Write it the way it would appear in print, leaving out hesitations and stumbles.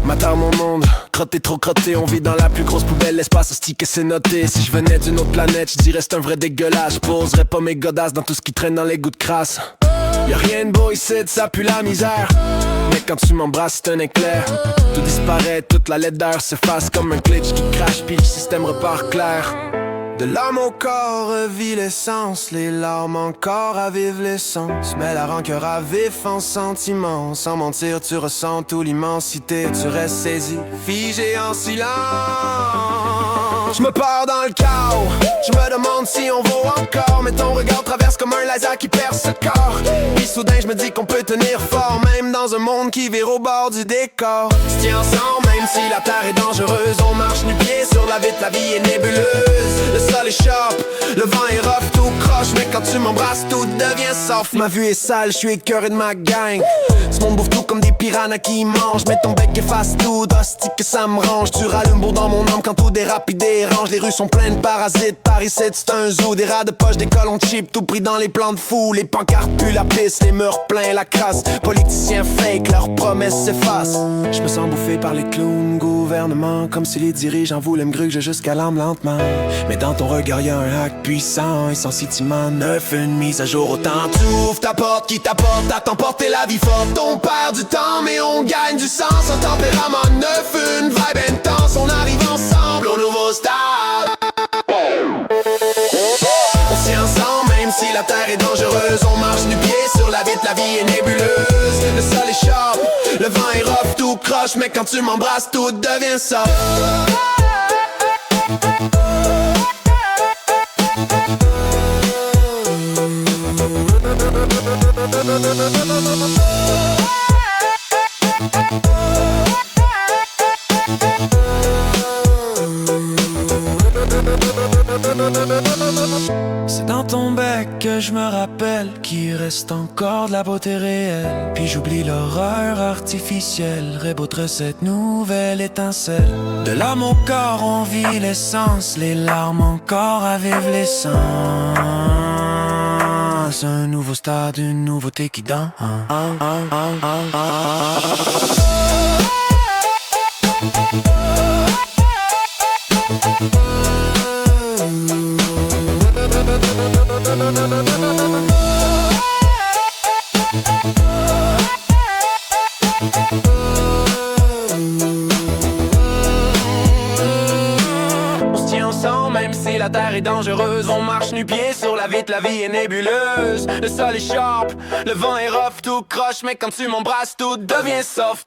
Matin mon monde, crotté trop crotté, on vit dans la plus grosse poubelle, l'espace hostique et c'est noté. Si je venais d'une autre planète, je dirais c'est un vrai dégueulasse. Je poserais pas mes godasses dans tout ce qui traîne dans les gouttes crasses. Y'a rien de beau ici, ça pue la misère. Mais quand tu m'embrasses c'est un éclair. Tout disparaît, toute la laideur s'efface comme un glitch qui crache puis le système repart clair. De l'âme au corps revit l'essence, les larmes encore avivent l'essence. Mais la rancœur à vif en sentiment. Sans mentir tu ressens toute l'immensité. Tu restes saisi, figé en silence. Je me pars dans le chaos, je me demande si on vaut encore. Mais ton regard traverse comme un laser qui perce le corps. Puis soudain je me dis qu'on peut tenir fort, même dans un monde qui vire au bord du décor. Se tient ensemble même si la terre est dangereuse. On marche nu-pieds sur la vitre, la vie est nébuleuse. Le sol est sharp, le vent est rough, tout croche. Mais quand tu m'embrasses tout devient soft. Ma vue est sale, je suis écœuré de ma gang. Ce monde bouffe tout comme des piranhas qui mangent. Mais ton bec efface tout, hostie que ça me range. Tu rallumes beau dans mon âme quand tout dérape et dérange. Les rues sont pleines de parasites, Paris c'est un zoo. Des rats de poche, des colons cheap, tout pris dans les plans de fous. Les pancartes puent la piste, les murs pleins la crasse. Politiciens fake, leurs promesses s'effacent. Je me sens bouffé par les clowns, gouvernement. Comme si les dirigeants voulaient me gruger jusqu'à l'âme lentement. Mais dans ton regard y'a un hack puissant. Et sans sentiment neuf, une mise à jour autant. Tu ouvres ta porte qui t'apporte à t'emporter la vie forte. On perd du temps mais on gagne du sens. Un tempérament neuf, une vibe intense. On arrive ensemble au nouveau stade. On se tient ensemble même si la terre est dangereuse. On marche nu-pieds sur la vitre, la vie est nébuleuse. Le sol est sharp, le vent est rough, tout croche. Mais quand tu m'embrasses tout devient soft. C'est dans ton bec que je me rappelle qu'il reste encore de la beauté réelle. Puis j'oublie l'horreur artificielle, rébaudre cette nouvelle étincelle. De l'âme au corps on vit l'essence, les larmes encore avivent l'essence. Un nouveau stade, une nouveauté qui danse. On se tient ensemble même si la terre est dangereuse. On marche nu-pieds sur la vitre, la vie est nébuleuse. Le sol est sharp, le vent est rough, tout croche. Mais quand tu m'embrasses tout devient soft.